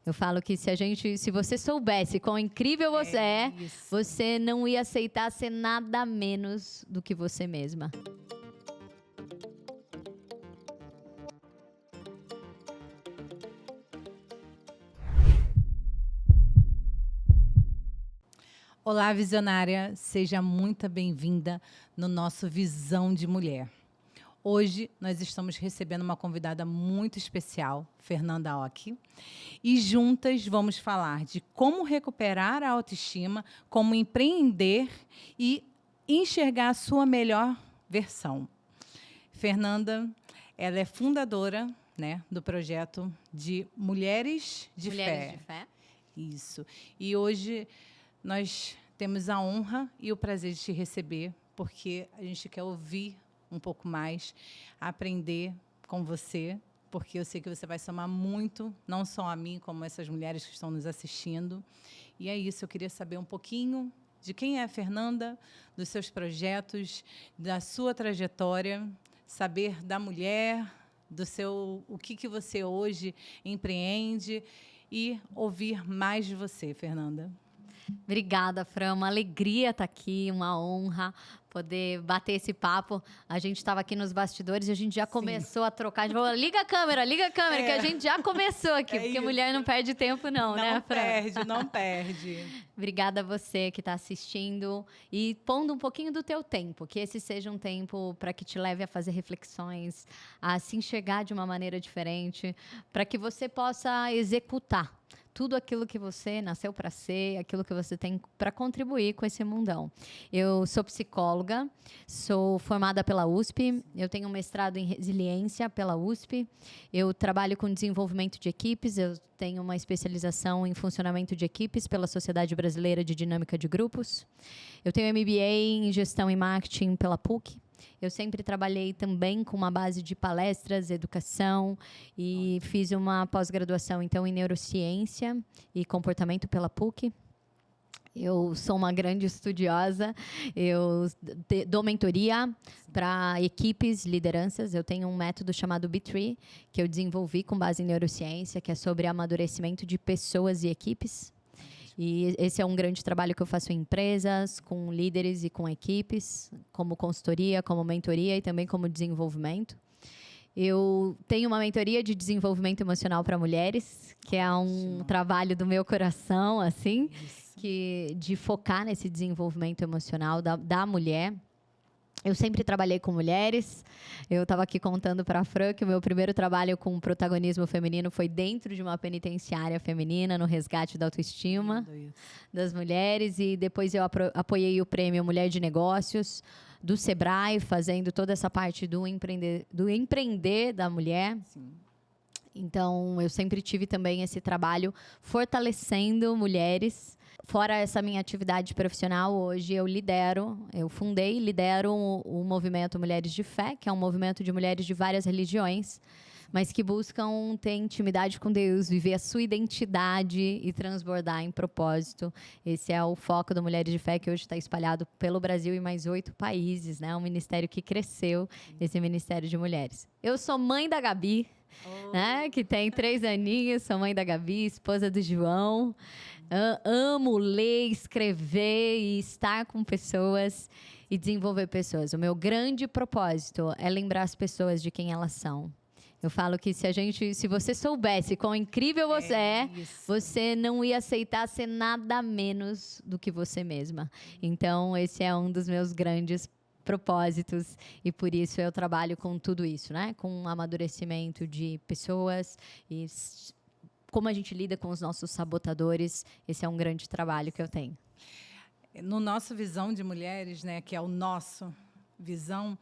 Eu falo que se você soubesse quão incrível você é, você não ia aceitar ser nada menos do que você mesma. Olá, visionária, seja muito bem-vinda no nosso Visão de Mulher. Hoje nós estamos recebendo uma convidada muito especial, Fernanda Occhi, e juntas vamos falar de como recuperar a autoestima, como empreender e enxergar a sua melhor versão. Fernanda, ela é fundadora, né, do projeto de Mulheres de Fé. Isso. E hoje nós temos a honra e o prazer de te receber, porque a gente quer ouvir um pouco mais, aprender com você, porque eu sei que você vai somar muito, não só a mim, como essas mulheres que estão nos assistindo. E é isso, eu queria saber um pouquinho de quem é a Fernanda, dos seus projetos, da sua trajetória, saber da mulher, o que você hoje empreende e ouvir mais de você, Fernanda. Obrigada, Fran. Uma alegria estar aqui, uma honra poder bater esse papo. A gente estava aqui nos bastidores e a gente já começou a trocar. A gente falou, liga a câmera, que a gente já começou aqui, porque mulher não perde tempo não, né, Fran? Não perde. Obrigada a você que está assistindo e pondo um pouquinho do teu tempo, que esse seja um tempo para que te leve a fazer reflexões, a se enxergar de uma maneira diferente, para que você possa executar tudo aquilo que você nasceu para ser, aquilo que você tem para contribuir com esse mundão. Eu sou psicóloga, sou formada pela USP, eu tenho um mestrado em resiliência pela USP, eu trabalho com desenvolvimento de equipes, eu tenho uma especialização em funcionamento de equipes pela Sociedade Brasileira de Dinâmica de Grupos, eu tenho MBA em gestão e marketing pela PUC. Eu sempre trabalhei também com uma base de palestras, educação e fiz uma pós-graduação, então, em neurociência e comportamento pela PUC. Eu sou uma grande estudiosa, eu dou mentoria para equipes, lideranças. Eu tenho um método chamado B3, que eu desenvolvi com base em neurociência, que é sobre amadurecimento de pessoas e equipes. E esse é um grande trabalho que eu faço em empresas, com líderes e com equipes, como consultoria, como mentoria e também como desenvolvimento. Eu tenho uma mentoria de desenvolvimento emocional para mulheres, que é um trabalho do meu coração, assim, de focar nesse desenvolvimento emocional da mulher. Eu sempre trabalhei com mulheres. Eu estava aqui contando para a Fran que o meu primeiro trabalho com protagonismo feminino foi dentro de uma penitenciária feminina, no resgate da autoestima das mulheres. E depois eu apoiei o prêmio Mulher de Negócios do Sebrae, fazendo toda essa parte do empreender da mulher. Sim. Então, eu sempre tive também esse trabalho fortalecendo mulheres. Fora essa minha atividade profissional, hoje eu fundei e lidero o movimento Mulheres de Fé, que é um movimento de mulheres de várias religiões, mas que buscam ter intimidade com Deus, viver a sua identidade e transbordar em propósito. Esse é o foco do Mulheres de Fé, que hoje está espalhado pelo Brasil e mais 8 países, né? Um ministério que cresceu, esse Ministério de Mulheres. Eu sou mãe da Gabi, né? Que tem 3 aninhos, sou mãe da Gabi, esposa do João. Amo ler, escrever e estar com pessoas e desenvolver pessoas. O meu grande propósito é lembrar as pessoas de quem elas são. Eu falo que se você soubesse quão incrível você é, você não ia aceitar ser nada menos do que você mesma. Então, esse é um dos meus grandes propósitos e por isso eu trabalho com tudo isso, né? Com amadurecimento de pessoas e como a gente lida com os nossos sabotadores. Esse é um grande trabalho que eu tenho. No nosso Visão de Mulheres, né, que é o nosso Visão,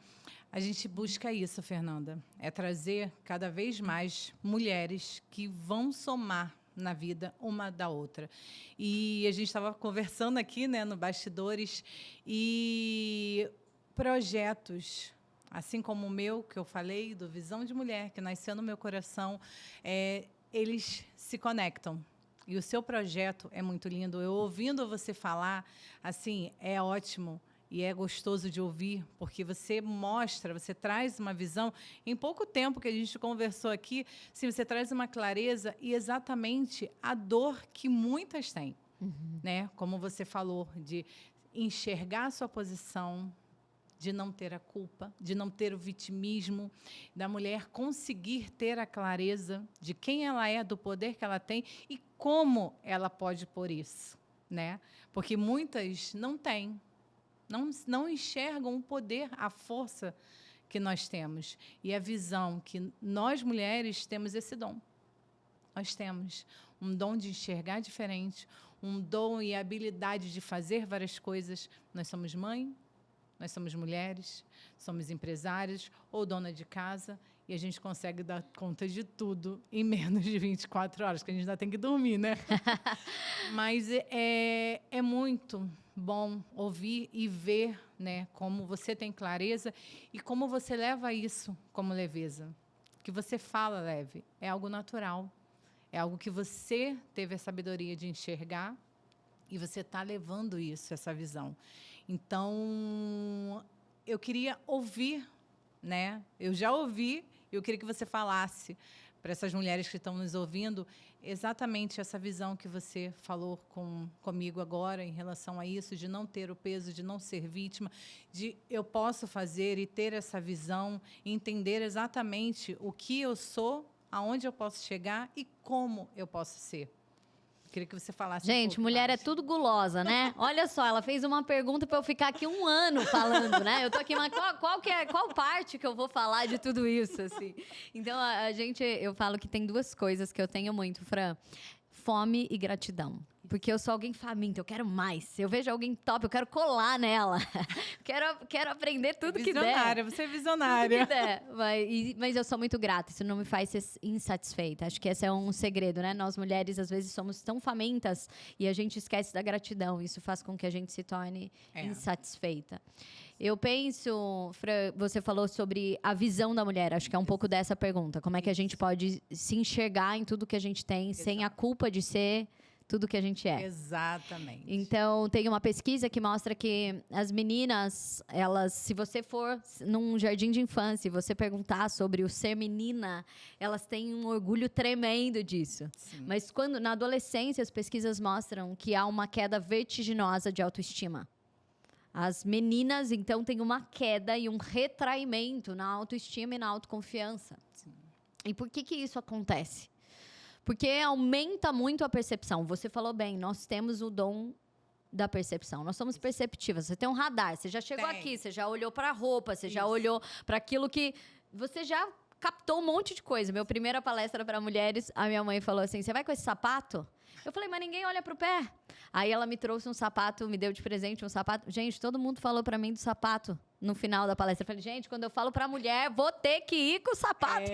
a gente busca isso, Fernanda. É trazer cada vez mais mulheres que vão somar na vida uma da outra. E a gente estava conversando aqui, né, no bastidores, e projetos, assim como o meu, que eu falei, do Visão de Mulher, que nasceu no meu coração, eles se conectam. E o seu projeto é muito lindo. Eu ouvindo você falar, assim, é ótimo. e é gostoso de ouvir, porque você mostra, você traz uma visão. Em pouco tempo que a gente conversou aqui, sim, você traz uma clareza e exatamente a dor que muitas têm, né? Como você falou, de enxergar a sua posição, de não ter a culpa, de não ter o vitimismo, da mulher conseguir ter a clareza de quem ela é, do poder que ela tem e como ela pode pôr isso, né? Porque muitas não têm, não enxergam o poder, a força que nós temos e a visão que nós mulheres temos esse dom. Nós temos um dom de enxergar diferente, um dom e habilidade de fazer várias coisas. Nós somos mãe, nós somos mulheres, somos empresárias ou dona de casa e a gente consegue dar conta de tudo em menos de 24 horas, que a gente ainda tem que dormir, né? Mas é muito bom ouvir e ver, né, como você tem clareza e como você leva isso como leveza. O que você fala leve é algo natural, é algo que você teve a sabedoria de enxergar e você está levando isso, essa visão. Então, eu queria ouvir, né? Eu já ouvi, eu queria que você falasse para essas mulheres que estão nos ouvindo exatamente essa visão que você falou comigo agora em relação a isso, de não ter o peso, de não ser vítima, de eu posso fazer e ter essa visão, entender exatamente o que eu sou, aonde eu posso chegar e como eu posso ser. Queria que você falasse. Gente, mulher é tudo gulosa, né? Olha só, ela fez uma pergunta para eu ficar aqui 1 ano falando, né? Eu tô aqui, mas qual parte que eu vou falar de tudo isso, assim? Então, eu falo que tem 2 coisas que eu tenho muito, Fran. Fome e gratidão. Porque eu sou alguém faminta, eu quero mais. Eu vejo alguém top, eu quero colar nela. quero aprender tudo que der. Visionária, você é visionária. Tudo que der. Mas eu sou muito grata, isso não me faz ser insatisfeita. Acho que esse é um segredo, né? Nós mulheres, às vezes, somos tão famintas e a gente esquece da gratidão. Isso faz com que a gente se torne insatisfeita. Eu penso, Fran, você falou sobre a visão da mulher. Acho que é um pouco dessa pergunta. Como é que a gente pode se enxergar em tudo que a gente tem, sem a culpa de ser tudo que a gente é. Exatamente. Então, tem uma pesquisa que mostra que as meninas, elas, se você for num jardim de infância e você perguntar sobre o ser menina, elas têm um orgulho tremendo disso. Sim. Mas quando na adolescência, as pesquisas mostram que há uma queda vertiginosa de autoestima. As meninas, então, têm uma queda e um retraimento na autoestima e na autoconfiança. Sim. E por que isso acontece? Porque aumenta muito a percepção. Você falou bem, nós temos o dom da percepção. Nós somos perceptivas. Você tem um radar, você já chegou aqui, você já olhou para a roupa, você já olhou para aquilo que... Você já captou um monte de coisa. Minha primeira palestra para mulheres, a minha mãe falou assim, você vai com esse sapato? Eu falei, mas ninguém olha pro pé. Aí ela me trouxe um sapato, me deu de presente um sapato. Gente, todo mundo falou para mim do sapato no final da palestra. Eu falei, gente, quando eu falo para mulher, vou ter que ir com o sapato.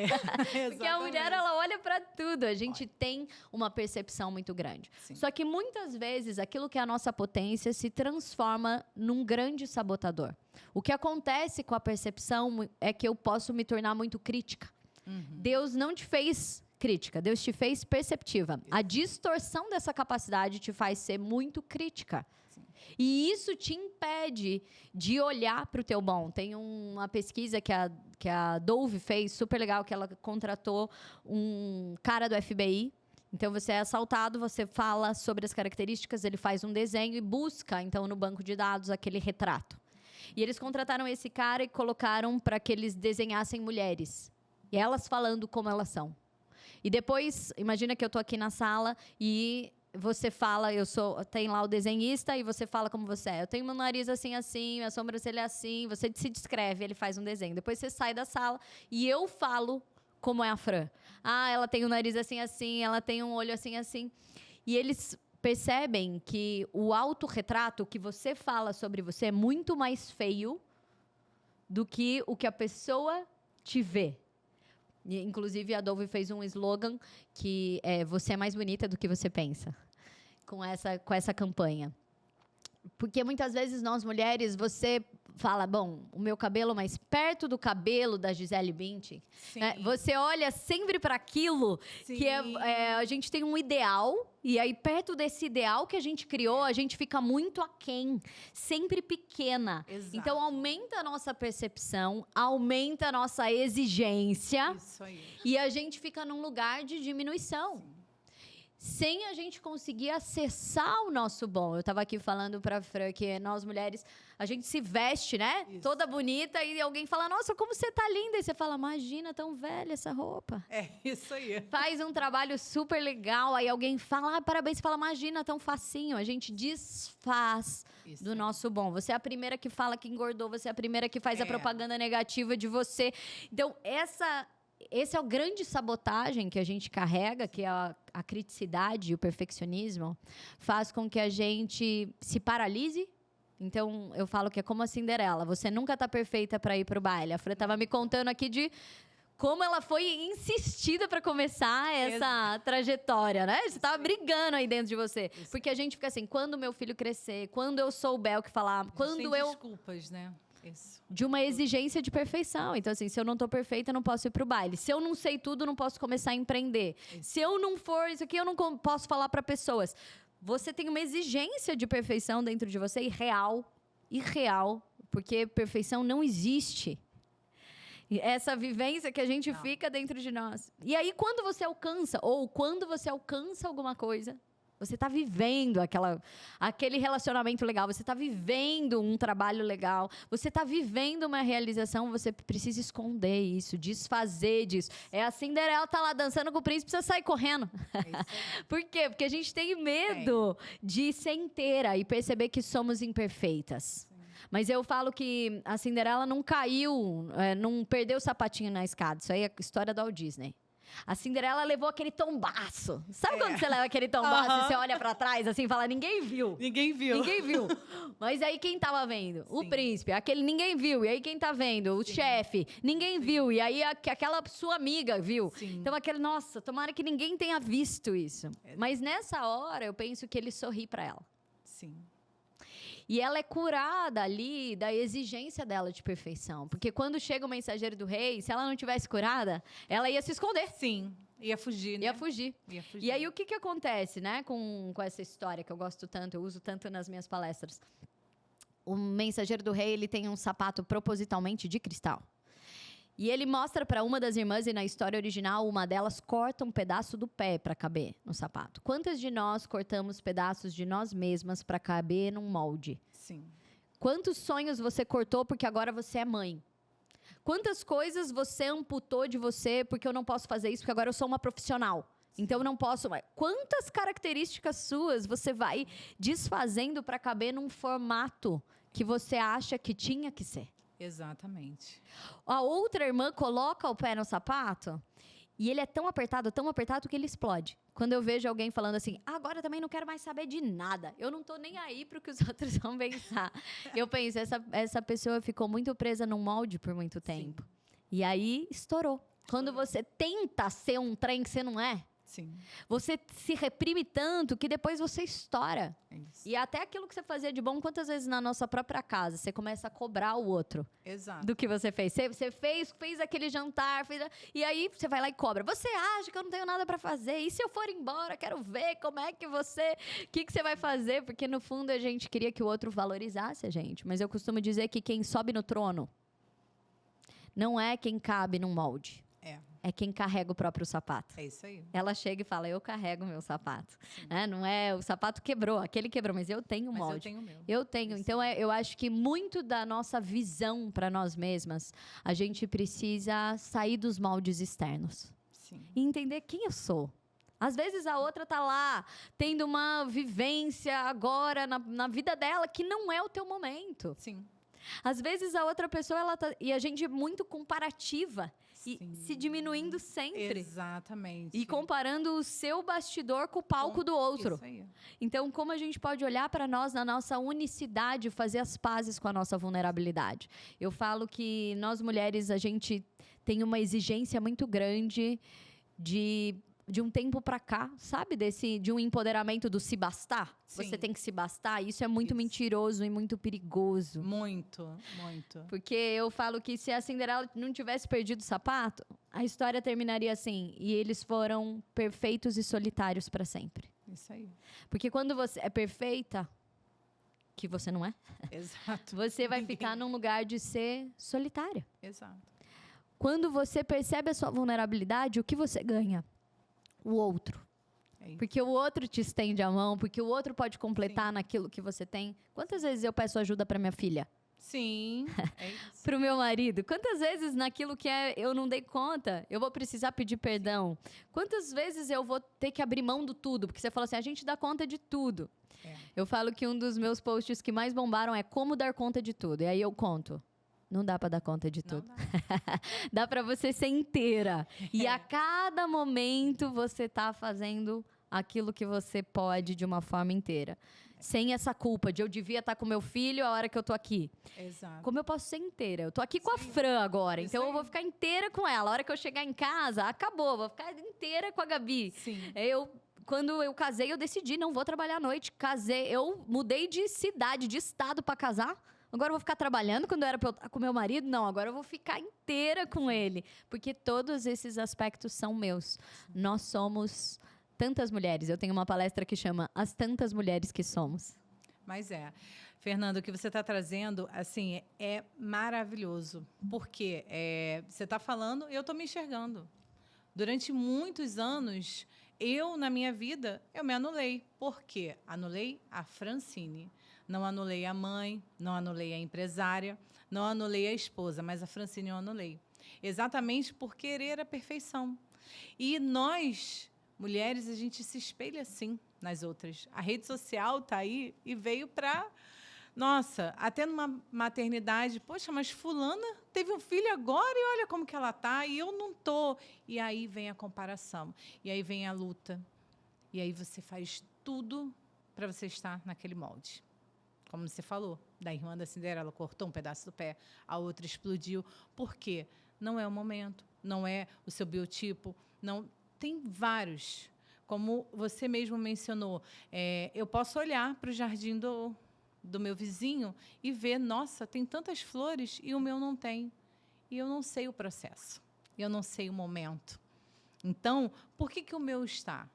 Porque a mulher, ela olha para tudo. A gente tem uma percepção muito grande. Sim. Só que muitas vezes, aquilo que é a nossa potência se transforma num grande sabotador. O que acontece com a percepção é que eu posso me tornar muito crítica. Deus não te fez crítica, Deus te fez perceptiva. A distorção dessa capacidade te faz ser muito crítica. Sim. E isso te impede de olhar para o teu bom. Tem uma pesquisa que a Dove fez, super legal, que ela contratou um cara do FBI. Então, você é assaltado, você fala sobre as características, ele faz um desenho e busca, então, no banco de dados, aquele retrato. E eles contrataram esse cara e colocaram para que eles desenhassem mulheres. E elas falando como elas são. E depois, imagina que eu estou aqui na sala e você fala, tem lá o desenhista e você fala como você é. Eu tenho meu nariz assim, assim, minha sobrancelha assim, você se descreve, ele faz um desenho. Depois você sai da sala e eu falo como é a Fran. Ah, ela tem um nariz assim, assim, ela tem um olho assim, assim. E eles percebem que o autorretrato, o que você fala sobre você, é muito mais feio do que o que a pessoa te vê. Inclusive, a Dove fez um slogan que é você é mais bonita do que você pensa, com essa campanha. Porque muitas vezes nós mulheres, você fala, bom, o meu cabelo mais perto do cabelo da Gisele Bündchen, né? Você olha sempre para aquilo que a gente tem um ideal, e aí perto desse ideal que a gente criou, a gente fica muito aquém, sempre pequena. Exato. Então aumenta a nossa percepção, aumenta a nossa exigência. Isso aí. E a gente fica num lugar de diminuição. Sem a gente conseguir acessar o nosso bom. Eu estava aqui falando para a Fran que nós mulheres, a gente se veste, né? Isso. Toda bonita e alguém fala, nossa, como você tá linda. E você fala, imagina, tão velha essa roupa. É isso aí. Faz um trabalho super legal, aí alguém fala, parabéns, você fala, imagina, tão facinho. A gente desfaz Isso do aí. nosso bom. Você é a primeira que fala que engordou, você é a primeira que faz a propaganda negativa de você. Então, esse é o grande sabotagem que a gente carrega, que é a criticidade e o perfeccionismo, faz com que a gente se paralise. Então, eu falo que é como a Cinderela. Você nunca tá perfeita para ir pro baile. A Fran tava me contando aqui de como ela foi insistida para começar essa trajetória, né? Você tava brigando aí dentro de você. Isso. Porque a gente fica assim, quando meu filho crescer, quando eu souber o que falar, quando eu... desculpas, né? Isso. De uma exigência de perfeição. Então, assim, se eu não tô perfeita, eu não posso ir pro baile. Se eu não sei tudo, eu não posso começar a empreender. Isso. Se eu não for isso aqui, eu não posso falar para pessoas. Você tem uma exigência de perfeição dentro de você, irreal, porque perfeição não existe. E essa vivência que a gente fica dentro de nós. E aí, quando você alcança alguma coisa, você está vivendo aquele relacionamento legal, você está vivendo um trabalho legal, você está vivendo uma realização, você precisa esconder isso, desfazer disso. É a Cinderela tá lá dançando com o príncipe, precisa sair correndo. Por quê? Porque a gente tem medo de ser inteira e perceber que somos imperfeitas. Mas eu falo que a Cinderela não caiu, não perdeu o sapatinho na escada. Isso aí é a história do Walt Disney. A Cinderela levou aquele tombaço. Sabe quando você leva aquele tombaço e você olha pra trás assim e fala, ninguém viu. Ninguém viu. Ninguém viu. Mas aí quem tava vendo? O príncipe. Aquele ninguém viu. E aí quem tá vendo? O chefe. Ninguém viu. E aí aquela sua amiga viu. Então aquele, nossa, tomara que ninguém tenha visto isso. Mas nessa hora eu penso que ele sorri pra ela. Sim. E ela é curada ali da exigência dela de perfeição. Porque quando chega o mensageiro do rei, se ela não tivesse curada, ela ia se esconder. Sim, ia fugir, né? Ia fugir. Ia fugir. E aí o que acontece, né, com essa história que eu gosto tanto, eu uso tanto nas minhas palestras. O mensageiro do rei, ele tem um sapato propositalmente de cristal. E ele mostra para uma das irmãs, e na história original, uma delas corta um pedaço do pé para caber no sapato. Quantas de nós cortamos pedaços de nós mesmas para caber num molde? Sim. Quantos sonhos você cortou porque agora você é mãe? Quantas coisas você amputou de você porque eu não posso fazer isso porque agora eu sou uma profissional? Então eu não posso mais. Quantas características suas você vai desfazendo para caber num formato que você acha que tinha que ser? Exatamente. A outra irmã coloca o pé no sapato e ele é tão apertado que ele explode. Quando eu vejo alguém falando assim, agora eu também não quero mais saber de nada. Eu não tô nem aí pro que os outros vão pensar. Eu penso, essa pessoa ficou muito presa num molde por muito tempo. E aí, estourou. Quando você tenta ser um trem que você não é, Sim. você se reprime tanto que depois você estoura. É isso. E até aquilo que você fazia de bom, quantas vezes na nossa própria casa, você começa a cobrar o outro Exato. do que você fez. Você fez aquele jantar, e aí você vai lá e cobra. Você acha que eu não tenho nada para fazer? E se eu for embora, quero ver como é que você... O que você vai fazer? Porque no fundo a gente queria que o outro valorizasse a gente. Mas eu costumo dizer que quem sobe no trono não é quem cabe num molde. É quem carrega o próprio sapato. É isso aí. Ela chega e fala, eu carrego meu sapato. Não é, o sapato quebrou, aquele quebrou, mas eu tenho um molde. Eu tenho o meu. Eu tenho. Isso. Então, eu acho que muito da nossa visão para nós mesmas, a gente precisa sair dos moldes externos. Sim. E entender quem eu sou. Às vezes a outra tá lá, tendo uma vivência agora na vida dela, que não é o teu momento. Sim. Às vezes a outra pessoa, ela tá... E a gente é muito comparativa. E se diminuindo sempre. Exatamente. E comparando o seu bastidor com o palco do outro. Isso aí. Então, como a gente pode olhar para nós na nossa unicidade, fazer as pazes com a nossa vulnerabilidade? Eu falo que nós mulheres, a gente tem uma exigência muito grande de de um tempo pra cá, sabe? De um empoderamento do se bastar. Sim. Você tem que se bastar. Isso é muito Isso. mentiroso e muito perigoso. Muito, muito. Porque eu falo que se a Cinderela não tivesse perdido o sapato, a história terminaria assim. E eles foram perfeitos e solitários pra sempre. Isso aí. Porque quando você é perfeita, que você não é, Exato. você vai ficar num lugar de ser solitária. Exato. Quando você percebe a sua vulnerabilidade, o que você ganha? O outro. É isso. Porque o outro te estende a mão, porque o outro pode completar naquilo que você tem. Quantas vezes eu peço ajuda para minha filha? Sim, é isso. Para o meu marido? Quantas vezes naquilo que eu não dei conta, eu vou precisar pedir perdão? Quantas vezes eu vou ter que abrir mão do tudo? Porque você fala assim, a gente dá conta de tudo. É. Eu falo que um dos meus posts que mais bombaram é como dar conta de tudo. E aí eu conto. Não dá para dar conta de Não tudo. dá. Dá para você ser inteira. E a cada momento você tá fazendo aquilo que você pode de uma forma inteira. Sem essa culpa de eu devia estar com meu filho a hora que eu tô aqui. Exato. Como eu posso ser inteira? Eu tô aqui com a Fran agora, Isso então eu aí. vou ficar inteira com ela. A hora que eu chegar em casa, acabou, vou ficar inteira com a Gabi. Sim. Quando eu casei, eu decidi, não vou trabalhar à noite. Casei, eu mudei de cidade, de estado para casar. Agora eu vou ficar trabalhando quando era pra eu estar com meu marido? Não, agora eu vou ficar inteira com ele. Porque todos esses aspectos são meus. Nós somos tantas mulheres. Eu tenho uma palestra que chama As Tantas Mulheres que Somos. Mas Fernando, o que você está trazendo, assim, é maravilhoso. Porque você está falando e eu estou me enxergando. Durante muitos anos, na minha vida, eu me anulei. Por quê? Anulei a Francine. Não anulei a mãe, não anulei a empresária, não anulei a esposa, mas a Francine eu anulei. Exatamente por querer a perfeição. E nós, mulheres, a gente se espelha assim nas outras. A rede social está aí e veio para... Nossa, até numa maternidade, poxa, mas fulana teve um filho agora e olha como que ela tá e eu não tô. E aí vem a comparação, e aí vem a luta. E aí você faz tudo para você estar naquele molde. Como você falou, da irmã da Cinderela, cortou um pedaço do pé, a outra explodiu. Por quê? Não é o momento, não é o seu biotipo, não tem vários. Como você mesmo mencionou, eu posso olhar para o jardim do meu vizinho e ver, nossa, tem tantas flores e o meu não tem. E eu não sei o processo, eu não sei o momento. Então, por que o meu está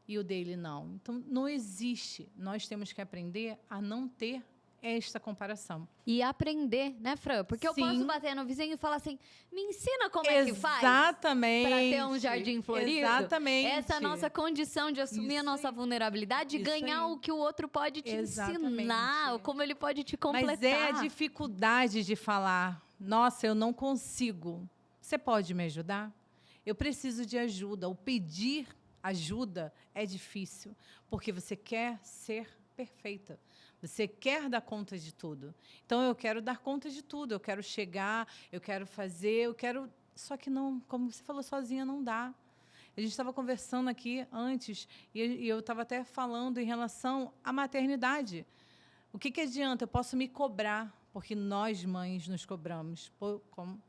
e o dele não? Então, não existe. Nós temos que aprender a não ter esta comparação. E aprender, né, Fran? Porque eu Sim. posso bater no vizinho e falar assim, me ensina como é que faz Exatamente. para ter um jardim florido. Exatamente. Essa é a nossa condição de assumir Isso a nossa aí. vulnerabilidade e Isso ganhar aí. o que o outro pode te Exatamente. ensinar, ou como ele pode te completar. Mas é a dificuldade de falar, nossa, eu não consigo. Você pode me ajudar? Eu preciso de ajuda. O pedir ajuda é difícil, porque você quer ser perfeita. Você quer dar conta de tudo. Então, eu quero dar conta de tudo. Eu quero chegar, eu quero fazer, eu quero... Só que não, como você falou, sozinha não dá. A gente estava conversando aqui antes e eu estava até falando em relação à maternidade. O que adianta? Eu posso me cobrar, porque nós, mães, nos cobramos. Pô,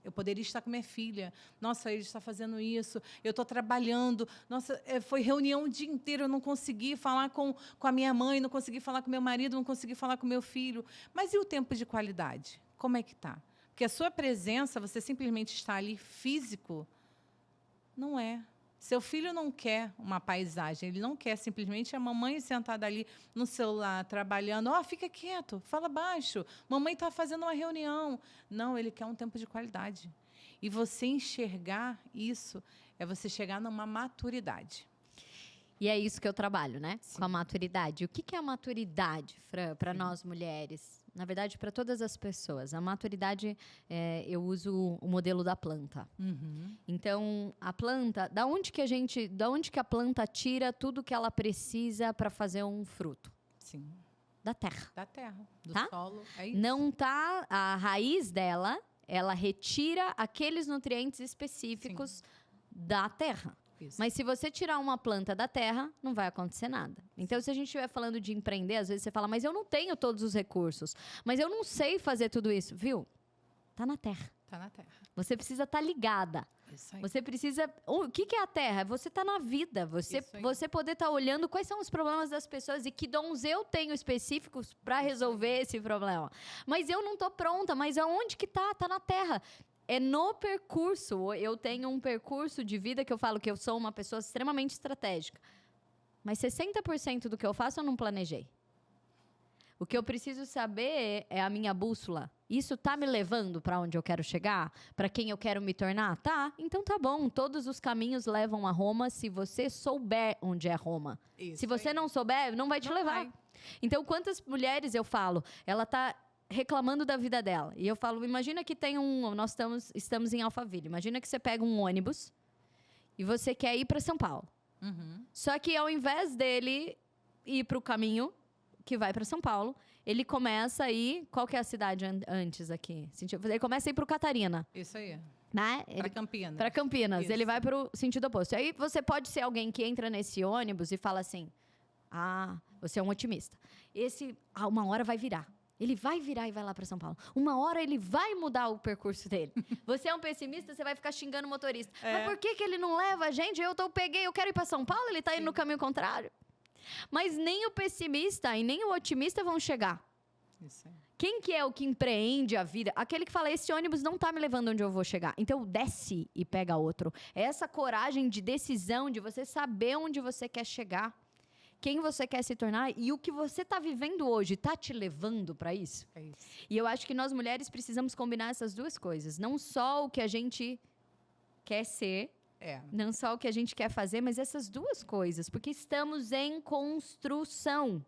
eu poderia estar com minha filha. Nossa, ele está fazendo isso. Eu estou trabalhando. Nossa, foi reunião o dia inteiro. Eu não consegui falar com a minha mãe, não consegui falar com meu marido, não consegui falar com meu filho. Mas e o tempo de qualidade? Como é que está? Porque a sua presença, você simplesmente está ali físico, não é. Seu filho não quer uma paisagem, ele não quer simplesmente a mamãe sentada ali no celular, trabalhando. Fica quieto, fala baixo, mamãe está fazendo uma reunião. Não, ele quer um tempo de qualidade. E você enxergar isso é você chegar numa maturidade. E é isso que eu trabalho, né? Sim. Com a maturidade. O que é a maturidade, Fran, para nós mulheres? Na verdade, para todas as pessoas. A maturidade, eu uso o modelo da planta. Uhum. Então, a planta, da onde que a planta tira tudo que ela precisa para fazer um fruto? Sim. Da terra. Da terra, do Tá? solo. É isso. Não tá a raiz dela, ela retira aqueles nutrientes específicos da terra. Isso. Mas se você tirar uma planta da terra, não vai acontecer nada. Então, se a gente estiver falando de empreender, às vezes você fala, mas eu não tenho todos os recursos. Mas eu não sei fazer tudo isso. Viu? Tá na terra. Tá na terra. Você precisa estar ligada. Isso aí. Você precisa... O que é a Terra? Você tá na vida. Você poder estar olhando quais são os problemas das pessoas e que dons eu tenho específicos para resolver esse problema. Mas eu não tô pronta. Mas aonde que tá? Tá na Terra. É no percurso. Eu tenho um percurso de vida que eu falo que eu sou uma pessoa extremamente estratégica. Mas 60% do que eu faço eu não planejei. O que eu preciso saber é a minha bússola. Isso tá me levando para onde eu quero chegar? Para quem eu quero me tornar? Tá? Então tá bom. Todos os caminhos levam a Roma se você souber onde é Roma. Isso se você aí. não souber, não vai te levar. Vai. Então, quantas mulheres eu falo? Ela tá reclamando da vida dela. E eu falo, imagina que tem nós estamos em Alphaville. Imagina que você pega um ônibus e você quer ir para São Paulo. Uhum. Só que ao invés dele ir para o caminho que vai para São Paulo, ele começa a ir... Qual que é a cidade antes aqui? Ele começa a ir para o Catarina. Isso aí. Né? Para Campinas. Para Campinas. Isso. Ele vai para o sentido oposto. Aí você pode ser alguém que entra nesse ônibus e fala assim, você é um otimista. Uma hora vai virar. Ele vai virar e vai lá para São Paulo. Uma hora ele vai mudar o percurso dele. Você é um pessimista, você vai ficar xingando o motorista. Mas por que ele não leva a gente? Eu quero ir para São Paulo, ele está indo no caminho contrário. Mas nem o pessimista e nem o otimista vão chegar. Isso aí. Quem que é o que empreende a vida? Aquele que fala, esse ônibus não tá me levando onde eu vou chegar. Então, desce e pega outro. É essa coragem de decisão, de você saber onde você quer chegar. Quem você quer se tornar e o que você tá vivendo hoje tá te levando para isso? É isso. E eu acho que nós mulheres precisamos combinar essas duas coisas. Não só o que a gente quer ser, não só o que a gente quer fazer, mas essas duas coisas. Porque estamos em construção.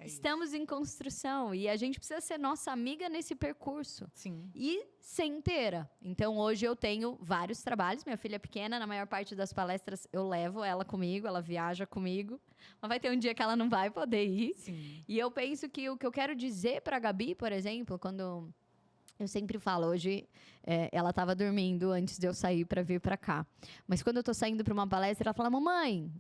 Estamos em construção e a gente precisa ser nossa amiga nesse percurso. Sim. E ser inteira. Então, hoje eu tenho vários trabalhos. Minha filha é pequena, na maior parte das palestras eu levo ela comigo, ela viaja comigo. Mas vai ter um dia que ela não vai poder ir. Sim. E eu penso que o que eu quero dizer para a Gabi, por exemplo, quando... Eu sempre falo, hoje ela estava dormindo antes de eu sair para vir para cá. Mas quando eu estou saindo para uma palestra, ela fala, mamãe...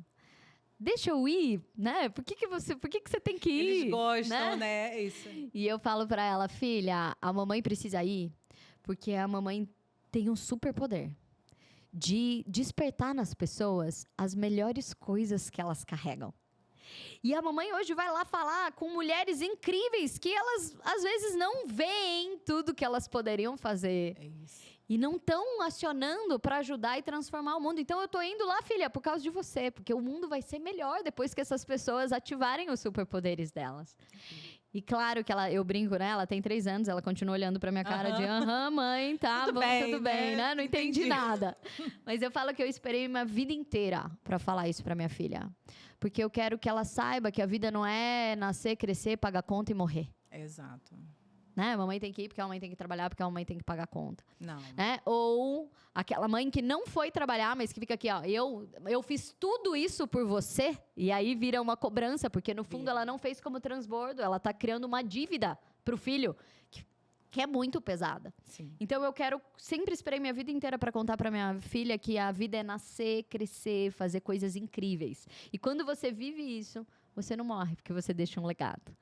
Deixa eu ir, né? Por que você tem que ir? Eles gostam, né? Isso. E eu falo pra ela, filha, a mamãe precisa ir porque a mamãe tem um superpoder de despertar nas pessoas as melhores coisas que elas carregam. E a mamãe hoje vai lá falar com mulheres incríveis que elas, às vezes, não veem tudo que elas poderiam fazer. É isso. E não estão acionando para ajudar e transformar o mundo. Então, eu tô indo lá, filha, por causa de você. Porque o mundo vai ser melhor depois que essas pessoas ativarem os superpoderes delas. E claro que eu brinco, né? Ela tem 3 anos, ela continua olhando pra minha cara de mãe, tá Tudo bom, bem, tudo bem, né? Não entendi Entendi. nada. Mas eu falo que eu esperei uma vida inteira pra falar isso pra minha filha. Porque eu quero que ela saiba que a vida não é nascer, crescer, pagar conta e morrer. Exato. Né? A mamãe tem que ir porque a mãe tem que trabalhar, porque a mãe tem que pagar conta. Não. Né? Ou aquela mãe que não foi trabalhar, mas que fica aqui, ó, eu fiz tudo isso por você, e aí vira uma cobrança, porque no fundo ela não fez como transbordo, ela tá criando uma dívida pro filho, que é muito pesada. Sim. Então eu sempre esperei minha vida inteira para contar para minha filha que a vida é nascer, crescer, fazer coisas incríveis. E quando você vive isso, você não morre, porque você deixa um legado.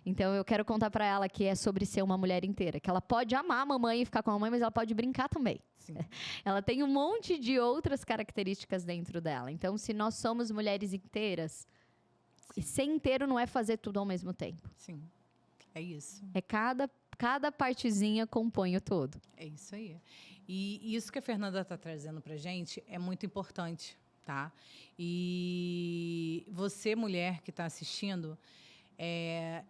Então, eu quero contar para ela que é sobre ser uma mulher inteira. Que ela pode amar a mamãe e ficar com a mamãe, mas ela pode brincar também. Sim. Ela tem um monte de outras características dentro dela. Então, se nós somos mulheres inteiras, e ser inteiro não é fazer tudo ao mesmo tempo. Sim. É isso. É cada partezinha compõe o todo. É isso aí. E isso que a Fernanda está trazendo para a gente é muito importante, tá? E você, mulher que está assistindo,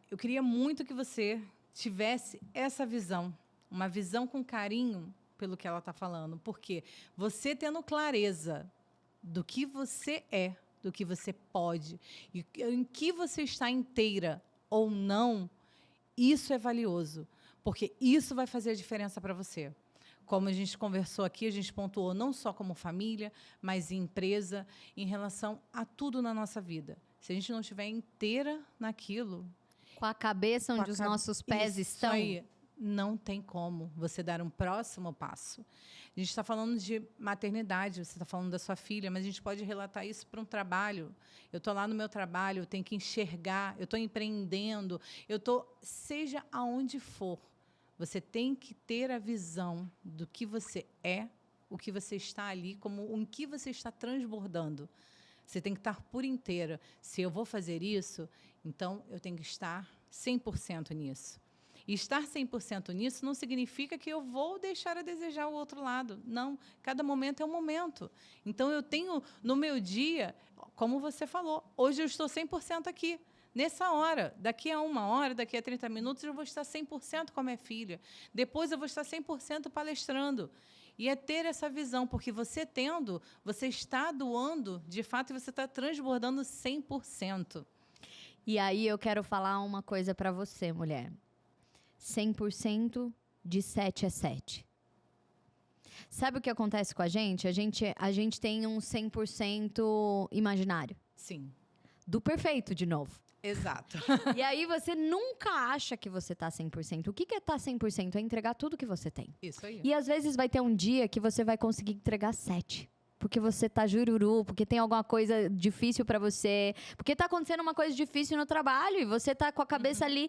eu queria muito que você tivesse essa visão, uma visão com carinho pelo que ela está falando, porque você tendo clareza do que você é, do que você pode, e em que você está inteira ou não, isso é valioso, porque isso vai fazer a diferença para você. Como a gente conversou aqui, a gente pontuou não só como família, mas em empresa, em relação a tudo na nossa vida. Se a gente não estiver inteira naquilo... Com a cabeça onde os nossos pés estão. Aí, não tem como você dar um próximo passo. A gente está falando de maternidade, você está falando da sua filha, mas a gente pode relatar isso para um trabalho. Eu estou lá no meu trabalho, eu tenho que enxergar, eu estou empreendendo, seja aonde for, você tem que ter a visão do que você é o que você está ali, como em que você está transbordando. Você tem que estar por inteira. Se eu vou fazer isso, então eu tenho que estar 100% nisso. E estar 100% nisso não significa que eu vou deixar a desejar o outro lado. Não, cada momento é um momento. Então, eu tenho no meu dia, como você falou, hoje eu estou 100% aqui. Nessa hora, daqui a 1 hora, daqui a 30 minutos, eu vou estar 100% com a minha filha. Depois eu vou estar 100% palestrando. E é ter essa visão, porque você tendo, você está doando, de fato, e você está transbordando 100%. E aí eu quero falar uma coisa para você, mulher. 100% de 7 é 7. Sabe o que acontece com a gente? A gente tem um 100% imaginário. Sim. Do perfeito, de novo. Exato. E aí você nunca acha que você tá 100%. O que é tá 100%? É entregar tudo que você tem. Isso aí. E às vezes vai ter um dia que você vai conseguir entregar 7. Porque você tá jururu, porque tem alguma coisa difícil pra você, porque tá acontecendo uma coisa difícil no trabalho e você tá com a cabeça ali.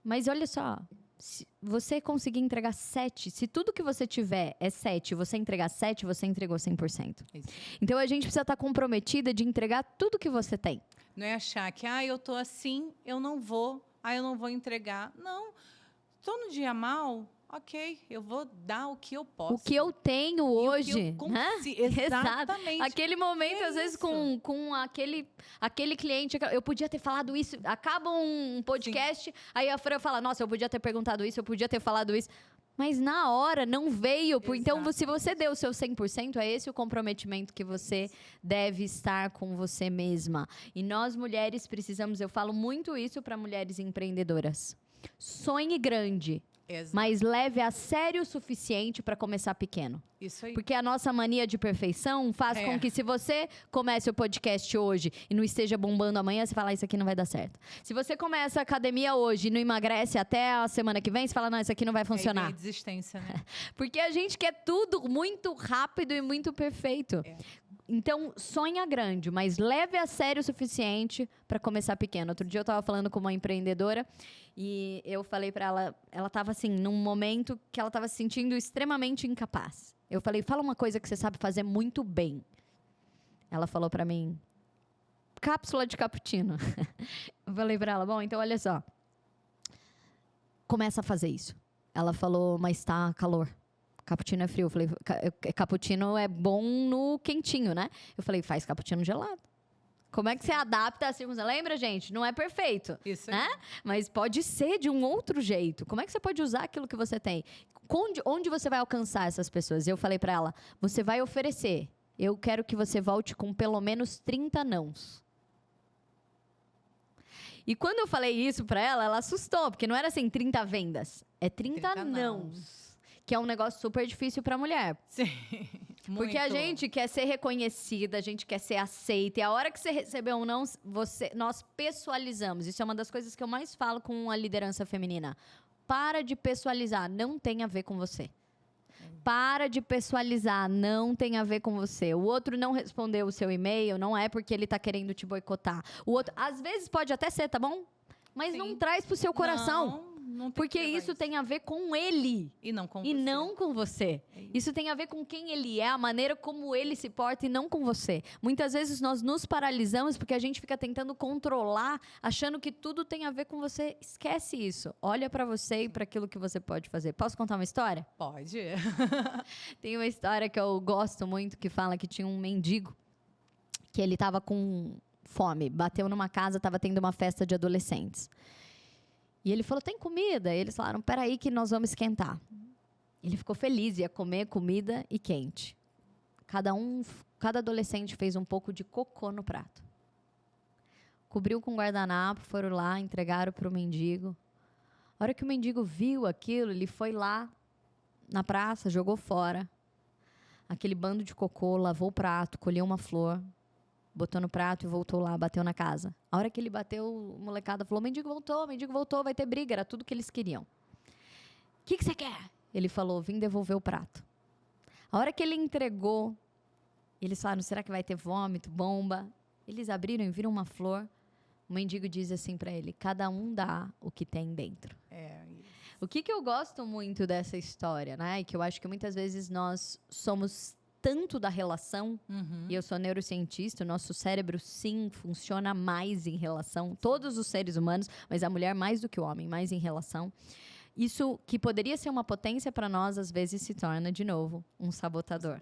Mas olha só, se você conseguir entregar 7, se tudo que você tiver é 7, você entregar 7, você entregou 100%. Isso. Então a gente precisa estar comprometida de entregar tudo que você tem. Não é achar que, eu tô assim, eu não vou entregar. Não, tô no dia mal, ok, eu vou dar o que eu posso. O que eu tenho hoje, o que eu né? Exatamente. Aquele momento, às vezes, com aquele cliente, eu podia ter falado isso, acaba um podcast, aí a Fran fala, nossa, eu podia ter perguntado isso, eu podia ter falado isso. Mas na hora não veio. Então, se você deu o seu 100%, é esse o comprometimento que você deve estar com você mesma. E nós, mulheres, precisamos... Eu falo muito isso para mulheres empreendedoras. Sonhe grande. Exato. Mas leve a sério o suficiente para começar pequeno. Isso aí. Porque a nossa mania de perfeição faz com que, se você comece o podcast hoje e não esteja bombando amanhã, você fala, isso aqui não vai dar certo. Se você começa a academia hoje e não emagrece até a semana que vem, você fala, não, isso aqui não vai funcionar. É desistência, né? Porque a gente quer tudo muito rápido e muito perfeito. Então, sonha grande, mas leve a sério o suficiente para começar pequeno. Outro dia eu estava falando com uma empreendedora e eu falei para ela estava assim, num momento que ela estava se sentindo extremamente incapaz. Eu falei, fala uma coisa que você sabe fazer muito bem. Ela falou para mim, cápsula de cappuccino. Eu falei para ela, bom, então olha só. Começa a fazer isso. Ela falou, mas tá calor. Cappuccino é frio. Eu falei, cappuccino é bom no quentinho, né? Eu falei, faz cappuccino gelado. Como é que você adapta a circunstância? Lembra, gente? Não é perfeito. Isso aí. Né? Mas pode ser de um outro jeito. Como é que você pode usar aquilo que você tem? Onde você vai alcançar essas pessoas? Eu falei pra ela, você vai oferecer. Eu quero que você volte com pelo menos 30 nãos. E quando eu falei isso pra ela, ela assustou. Porque não era assim, 30 vendas. É 30 nãos. Que é um negócio super difícil pra mulher. Sim. Porque a gente quer ser reconhecida, a gente quer ser aceita. E a hora que você recebeu um não, nós pessoalizamos. Isso é uma das coisas que eu mais falo com a liderança feminina. Para de pessoalizar, não tem a ver com você. Para de pessoalizar, não tem a ver com você. O outro não respondeu o seu e-mail, não é porque ele tá querendo te boicotar. O outro, às vezes pode até ser, tá bom? Mas não traz pro seu coração. Não tem porque isso tem a ver com ele. E não com e você. não com você. Isso tem a ver com quem ele é, a maneira como ele se porta e não com você. Muitas vezes nós nos paralisamos porque a gente fica tentando controlar, achando que tudo tem a ver com você. Esquece isso. Olha pra você e para aquilo que você pode fazer. Posso contar uma história? Pode. Tem uma história que eu gosto muito que fala que tinha um mendigo que ele tava com fome, bateu numa casa, tava tendo uma festa de adolescentes. E ele falou, tem comida? E eles falaram, peraí que nós vamos esquentar. Ele ficou feliz, ia comer comida e quente. Cada adolescente fez um pouco de cocô no prato. Cobriu com guardanapo, foram lá, entregaram para o mendigo. A hora que o mendigo viu aquilo, ele foi lá na praça, jogou fora aquele bando de cocô, lavou o prato, colheu uma flor, botou no prato e voltou lá, bateu na casa. A hora que ele bateu, o molecada falou, mendigo voltou, vai ter briga. Era tudo que eles queriam. O que você quer? Ele falou, vim devolver o prato. A hora que ele entregou, eles falaram, será que vai ter vômito, bomba? Eles abriram e viram uma flor. O mendigo diz assim para ele, cada um dá o que tem dentro. O que eu gosto muito dessa história, né? E que eu acho que muitas vezes nós somos tanto da relação, e eu sou neurocientista, o nosso cérebro, sim, funciona mais em relação, todos os seres humanos, mas a mulher mais do que o homem, mais em relação. Isso que poderia ser uma potência para nós, às vezes se torna, de novo, um sabotador.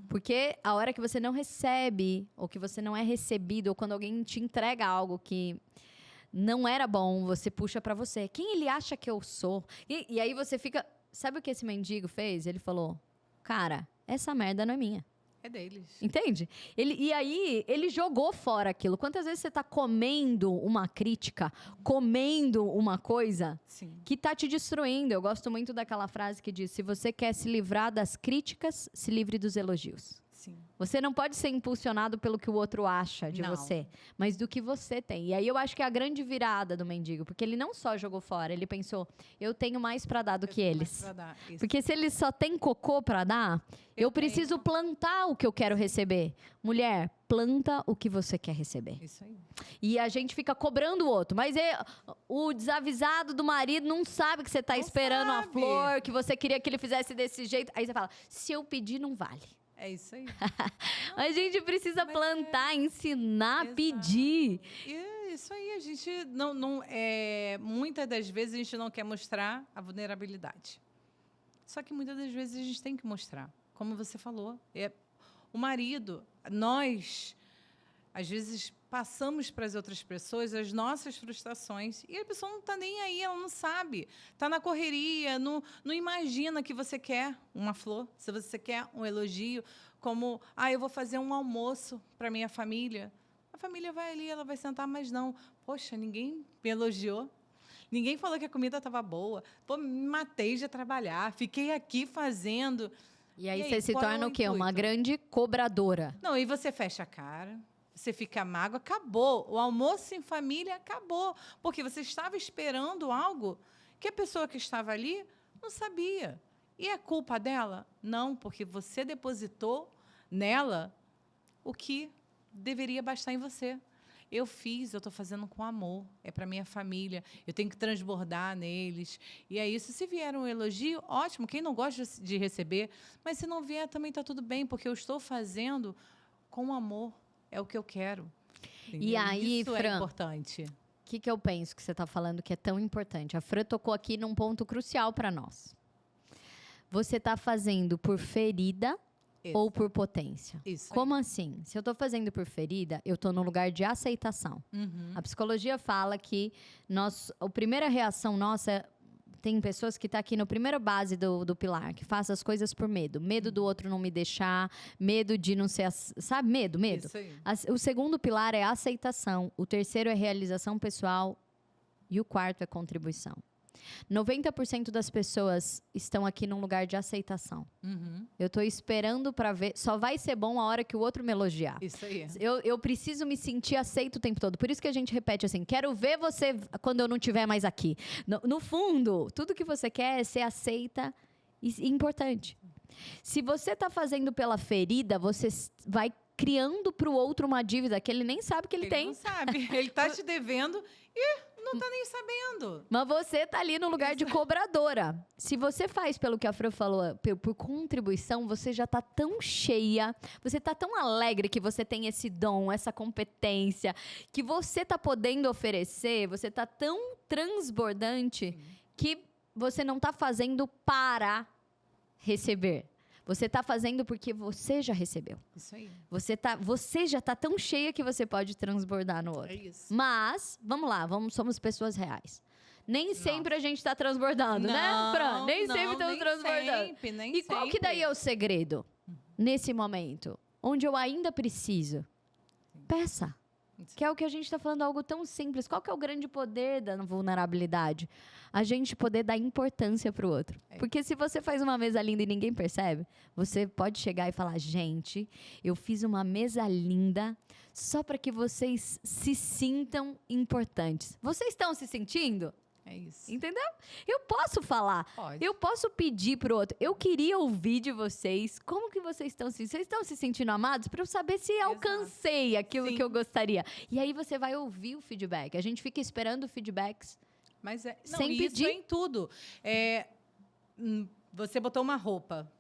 Porque a hora que você não recebe, ou que você não é recebido, ou quando alguém te entrega algo que não era bom, você puxa para você. Quem ele acha que eu sou? E aí você fica... Sabe o que esse mendigo fez? Ele falou, cara, essa merda não é minha. É deles. Entende? E aí, ele jogou fora aquilo. Quantas vezes você tá comendo uma crítica, comendo uma coisa que tá te destruindo? Eu gosto muito daquela frase que diz, se você quer se livrar das críticas, se livre dos elogios. Sim. Você não pode ser impulsionado pelo que o outro acha de você, mas do que você tem. E aí eu acho que é a grande virada do mendigo, porque ele não só jogou fora, ele pensou, eu tenho mais para dar do que eles. Porque se eles só têm cocô para dar, eu preciso plantar o que eu quero receber. Mulher, planta o que você quer receber. Isso aí. E a gente fica cobrando o outro. Mas o desavisado do marido não sabe que você está esperando a flor, que você queria que ele fizesse desse jeito. Aí você fala, se eu pedir, não vale. É isso aí. A gente precisa plantar, ensinar, pedir. E é isso aí, a gente muitas das vezes a gente não quer mostrar a vulnerabilidade. Só que muitas das vezes a gente tem que mostrar. Como você falou, o marido, nós, às vezes, passamos para as outras pessoas as nossas frustrações e a pessoa não está nem aí, ela não sabe. Está na correria, não imagina que você quer uma flor, se você quer um elogio, como, eu vou fazer um almoço para minha família. A família vai ali, ela vai sentar, mas não. Poxa, ninguém me elogiou. Ninguém falou que a comida estava boa. Pô, me matei de trabalhar, fiquei aqui fazendo. E aí você se torna o quê? Uma grande cobradora. Não, e você fecha a cara. Você fica mágoa, acabou. O almoço em família acabou. Porque você estava esperando algo que a pessoa que estava ali não sabia. E é culpa dela? Não, porque você depositou nela o que deveria bastar em você. Eu estou fazendo com amor. É para minha família. Eu tenho que transbordar neles. E é isso. Se vier um elogio, ótimo. Quem não gosta de receber. Mas se não vier, também está tudo bem, porque eu estou fazendo com amor. É o que eu quero. Entendeu? E aí, isso Fran, é importante. O que eu penso que você está falando que é tão importante? A Fran tocou aqui num ponto crucial para nós. Você está fazendo por ferida ou por potência? Isso. Como assim? Se eu estou fazendo por ferida, eu estou no lugar de aceitação. A psicologia fala que a primeira reação nossa... Tem pessoas que estão aqui no primeiro base do pilar, que faz as coisas por medo. Medo do outro não me deixar, medo de não ser... Sabe? Medo. Isso aí. O segundo pilar é aceitação. O terceiro é realização pessoal. E o quarto é contribuição. 90% das pessoas estão aqui num lugar de aceitação. Eu estou esperando para ver... Só vai ser bom a hora que o outro me elogiar. Isso aí. Eu preciso me sentir aceito o tempo todo. Por isso que a gente repete assim, quero ver você quando eu não estiver mais aqui. No fundo, tudo que você quer é ser aceita e importante. Se você está fazendo pela ferida, você vai criando para o outro uma dívida que ele nem sabe que ele tem. Ele não sabe. Ele está te devendo e não está nem sabendo. Mas você está ali no lugar de cobradora. Se você faz pelo que a Fran falou, por contribuição, você já está tão cheia, você está tão alegre que você tem esse dom, essa competência, que você está podendo oferecer, você está tão transbordante que você não está fazendo para receber. Você está fazendo porque você já recebeu. Isso aí. Você já está tão cheia que você pode transbordar no outro. É isso. Mas, vamos lá, somos pessoas reais. Nem sempre a gente está transbordando, né, Fran? Nem sempre estamos transbordando. Nem qual que daí é o segredo? Nesse momento, onde eu ainda preciso, peça. Que é o que a gente está falando, algo tão simples. Qual que é o grande poder da vulnerabilidade? A gente poder dar importância para o outro. Porque se você faz uma mesa linda e ninguém percebe, você pode chegar e falar, gente, eu fiz uma mesa linda só para que vocês se sintam importantes. Vocês estão se sentindo? É isso. Entendeu? Eu posso falar. Pode. Eu posso pedir pro outro. Eu queria ouvir de vocês como que vocês estão se... Vocês estão se sentindo amados para eu saber se alcancei aquilo que eu gostaria. E aí você vai ouvir o feedback. A gente fica esperando feedbacks Mas Sem isso pedir. é em tudo. Você botou uma roupa,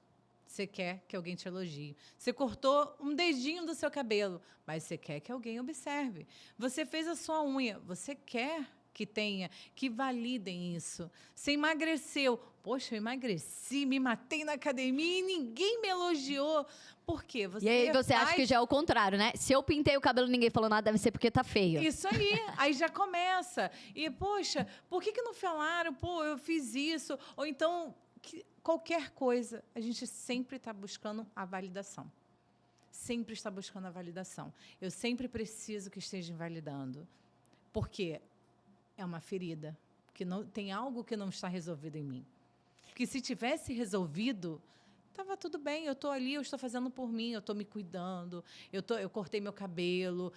você quer que alguém te elogie. Você cortou um dedinho do seu cabelo, mas você quer que alguém observe. Você fez a sua unha, você quer que validem isso. Você emagreceu. Poxa, eu emagreci, me matei na academia e ninguém me elogiou. Por quê? E aí você acha que já é o contrário, né? Se eu pintei o cabelo e ninguém falou nada, deve ser porque tá feio. Isso aí já começa. E, poxa, por que não falaram? Pô, eu fiz isso. Ou então, qualquer coisa, a gente sempre está buscando a validação. Sempre está buscando a validação. Eu sempre preciso que estejam validando. Por quê? É uma ferida. Porque tem algo que não está resolvido em mim. Porque se tivesse resolvido, estava tudo bem, eu estou ali, eu estou fazendo por mim, eu estou me cuidando, eu cortei meu cabelo.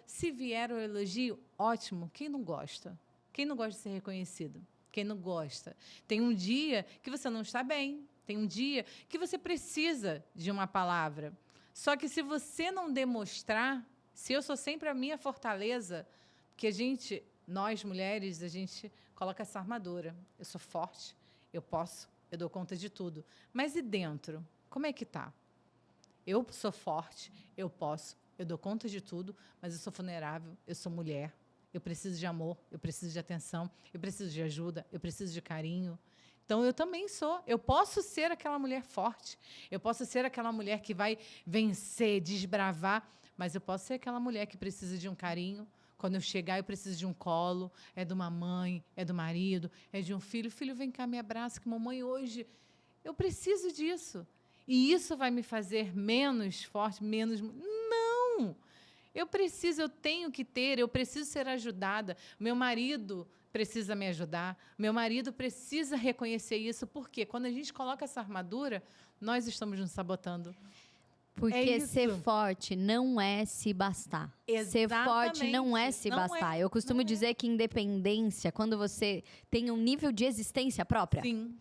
Se vier o elogio, ótimo. Quem não gosta? Quem não gosta de ser reconhecido? Quem não gosta? Tem um dia que você não está bem. Tem um dia que você precisa de uma palavra. Só que se você não demonstrar, se eu sou sempre a minha fortaleza, porque nós mulheres, a gente coloca essa armadura. Eu sou forte, eu posso, eu dou conta de tudo. Mas e dentro? Como é que tá? Eu sou forte, eu posso, eu dou conta de tudo, mas eu sou vulnerável, eu sou mulher. Eu preciso de amor, eu preciso de atenção, eu preciso de ajuda, eu preciso de carinho. Então, eu também eu posso ser aquela mulher forte, eu posso ser aquela mulher que vai vencer, desbravar, mas eu posso ser aquela mulher que precisa de um carinho. Quando eu chegar, eu preciso de um colo, é de uma mãe, é do marido, é de um filho. Filho, vem cá, me abraça, que mamãe hoje... Eu preciso disso. E isso vai me fazer menos forte, menos... Não! Eu tenho que ter, eu preciso ser ajudada. Meu marido precisa me ajudar. Meu marido precisa reconhecer isso. Porque quando a gente coloca essa armadura, nós estamos nos sabotando. Porque ser forte não é se bastar. Exatamente. Ser forte não é se bastar. Eu costumo dizer que independência, quando você tem um nível de existência própria... Sim.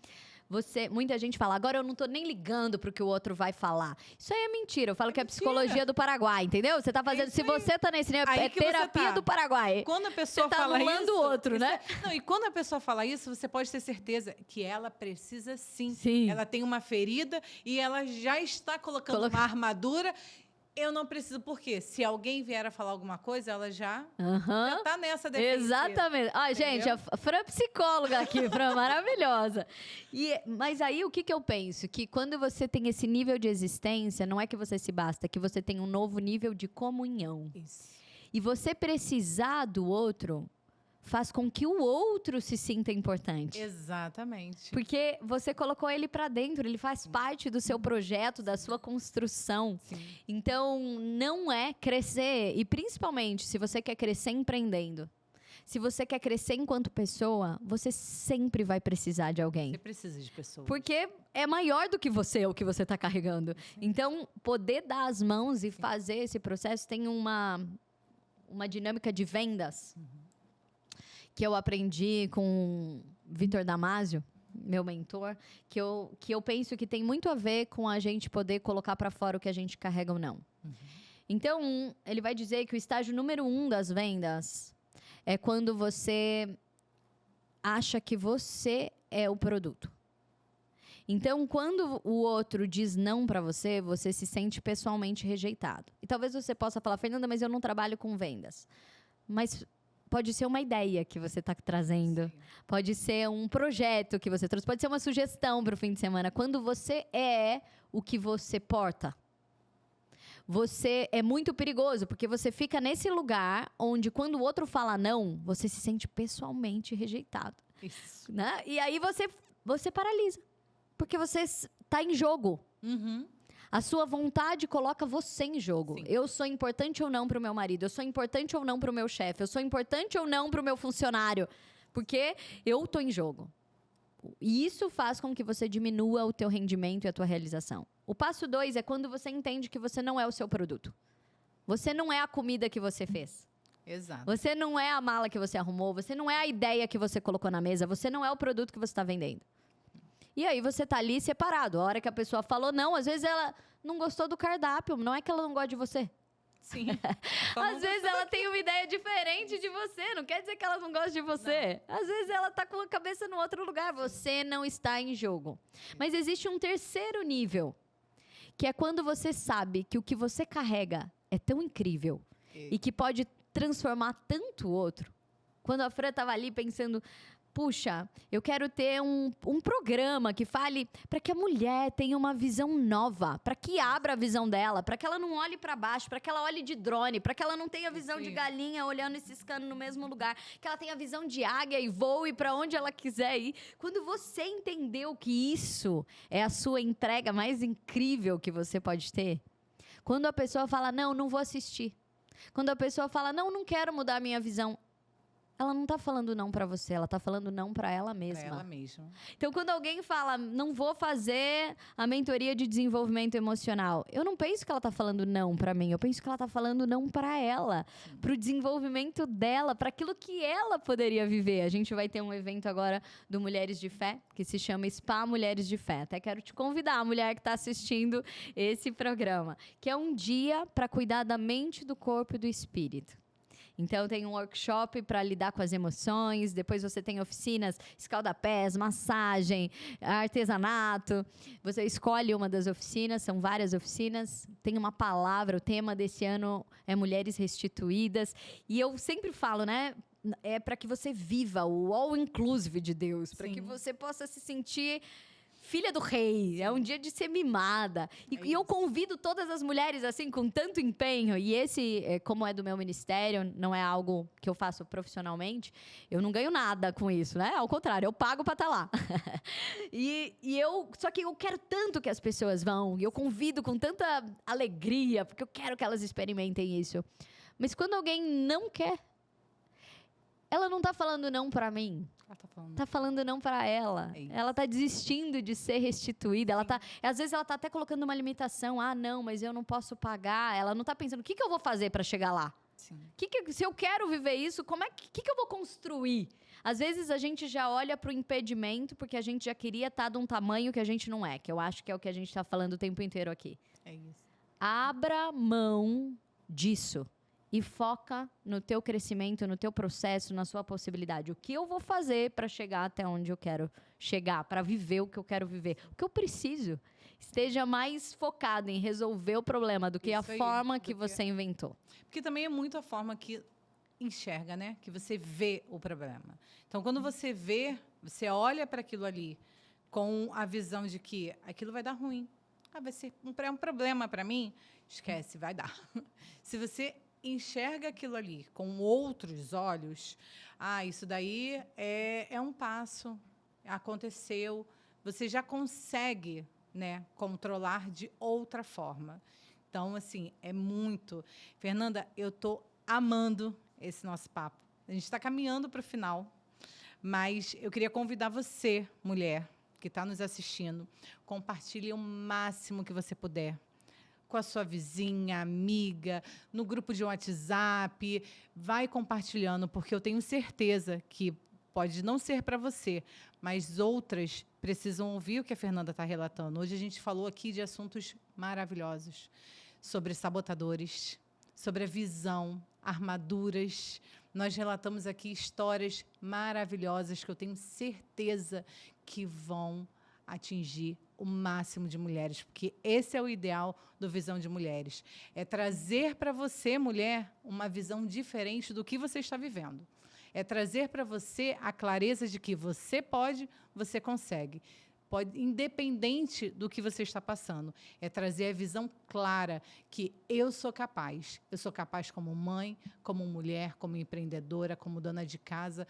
Muita gente fala, agora eu não tô nem ligando pro que o outro vai falar. Isso aí é mentira. Eu falo que é psicologia do Paraguai, entendeu? Você tá fazendo. Se você tá nesse nível, é terapia do Paraguai. Quando a pessoa você tá fala anulando o outro, né? Não, e quando a pessoa fala isso, você pode ter certeza que ela precisa sim. Sim. Ela tem uma ferida e ela já está colocando uma armadura. Eu não preciso, por quê? Se alguém vier a falar alguma coisa, ela já tá nessa defesa. Exatamente. Ó, gente, a Fran é psicóloga aqui, Fran, maravilhosa. Mas aí, o que eu penso? Que quando você tem esse nível de existência, não é que você se basta, é que você tem um novo nível de comunhão. Isso. E você precisar do outro faz com que o outro se sinta importante. Exatamente. Porque você colocou ele para dentro, ele faz parte do seu projeto, da sua construção. Sim. Então, não é crescer, e principalmente se você quer crescer empreendendo, se você quer crescer enquanto pessoa, você sempre vai precisar de alguém. Você precisa de pessoas. Porque é maior do que você, o que você está carregando. Sim. Então, poder dar as mãos e fazer esse processo tem uma dinâmica de vendas. Que eu aprendi com Vitor Damasio, meu mentor, que eu penso que tem muito a ver com a gente poder colocar para fora o que a gente carrega ou não. Então, ele vai dizer que o estágio número 1 das vendas é quando você acha que você é o produto. Então, quando o outro diz não para você, você se sente pessoalmente rejeitado. E talvez você possa falar, Fernanda, mas eu não trabalho com vendas. Mas pode ser uma ideia que você está trazendo. Sim. Pode ser um projeto que você trouxe. Pode ser uma sugestão para o fim de semana. Quando você é o que você porta, você é muito perigoso, porque você fica nesse lugar onde, quando o outro fala não, você se sente pessoalmente rejeitado. Isso. Né? E aí você paralisa. Porque você está em jogo. A sua vontade coloca você em jogo. Sim. Eu sou importante ou não para o meu marido? Eu sou importante ou não para o meu chefe? Eu sou importante ou não para o meu funcionário? Porque eu estou em jogo. E isso faz com que você diminua o teu rendimento e a tua realização. O passo 2 é quando você entende que você não é o seu produto. Você não é a comida que você fez. Exato. Você não é a mala que você arrumou. Você não é a ideia que você colocou na mesa. Você não é o produto que você está vendendo. E aí você tá ali separado. A hora que a pessoa falou não, às vezes ela não gostou do cardápio. Não é que ela não gosta de você. Sim. Às vezes ela tem uma ideia diferente de você, não quer dizer que ela não gosta de você. Não. Às vezes ela tá com a cabeça no outro lugar, você não está em jogo. Mas existe um terceiro nível, que é quando você sabe que o que você carrega é tão incrível e que pode transformar tanto o outro. Quando a Fran estava ali pensando, puxa, eu quero ter um programa que fale para que a mulher tenha uma visão nova, para que abra a visão dela, para que ela não olhe para baixo, para que ela olhe de drone, para que ela não tenha visão de galinha olhando e ciscando no mesmo lugar, que ela tenha visão de águia e voe para onde ela quiser ir. Quando você entendeu que isso é a sua entrega mais incrível que você pode ter, quando a pessoa fala, não vou assistir, quando a pessoa fala, não quero mudar a minha visão, ela não tá falando não pra você, ela tá falando não pra ela mesma. Pra ela mesma. Então, quando alguém fala, não vou fazer a mentoria de desenvolvimento emocional, eu não penso que ela tá falando não pra mim, eu penso que ela tá falando não pra ela, pro desenvolvimento dela, pra aquilo que ela poderia viver. A gente vai ter um evento agora do Mulheres de Fé, que se chama Spa Mulheres de Fé. Até quero te convidar, a mulher que tá assistindo esse programa, que é um dia pra cuidar da mente, do corpo e do espírito. Então, tem um workshop para lidar com as emoções. Depois você tem oficinas, escalda-pés, massagem, artesanato. Você escolhe uma das oficinas, são várias oficinas. Tem uma palavra, o tema desse ano é Mulheres Restituídas. E eu sempre falo, né? É para que você viva o all-inclusive de Deus. Para que você possa se sentir filha do rei, é um dia de ser mimada. E eu convido todas as mulheres, assim, com tanto empenho. E esse, como é do meu ministério, não é algo que eu faço profissionalmente, eu não ganho nada com isso, né? Ao contrário, eu pago pra estar lá. Só que eu quero tanto que as pessoas vão, e eu convido com tanta alegria, porque eu quero que elas experimentem isso. Mas quando alguém não quer, ela não tá falando não pra mim. Tá falando não para ela. Ela tá desistindo de ser restituída. Ela tá, às vezes ela tá até colocando uma limitação. Não, mas eu não posso pagar. Ela não tá pensando, o que eu vou fazer para chegar lá? Se eu quero viver isso, como que eu vou construir? Às vezes a gente já olha pro impedimento porque a gente já queria estar de um tamanho que a gente não é. Que eu acho que é o que a gente tá falando o tempo inteiro aqui. É isso. Abra mão disso. E foca no teu crescimento, no teu processo, na sua possibilidade. O que eu vou fazer para chegar até onde eu quero chegar, para viver o que eu quero viver. O que eu preciso. Esteja mais focado em resolver o problema do que a forma que você inventou. Porque também é muito a forma que enxerga, né? Que você vê o problema. Então, quando você vê, você olha para aquilo ali com a visão de que aquilo vai dar ruim. Vai ser um problema para mim? Esquece, vai dar. Se você enxerga aquilo ali com outros olhos, isso daí é um passo, aconteceu, você já consegue, né, controlar de outra forma. Então, assim, é muito. Fernanda, eu estou amando esse nosso papo. A gente está caminhando para o final, mas eu queria convidar você, mulher, que está nos assistindo, compartilhe o máximo que você puder com a sua vizinha, amiga, no grupo de WhatsApp, vai compartilhando, porque eu tenho certeza que pode não ser para você, mas outras precisam ouvir o que a Fernanda está relatando. Hoje a gente falou aqui de assuntos maravilhosos, sobre sabotadores, sobre a visão, armaduras. Nós relatamos aqui histórias maravilhosas que eu tenho certeza que vão atingir o máximo de mulheres, porque esse é o ideal do Visão de Mulheres. É trazer para você, mulher, uma visão diferente do que você está vivendo. É trazer para você a clareza de que você pode, você consegue. Pode, independente do que você está passando. É trazer a visão clara que eu sou capaz. Eu sou capaz como mãe, como mulher, como empreendedora, como dona de casa.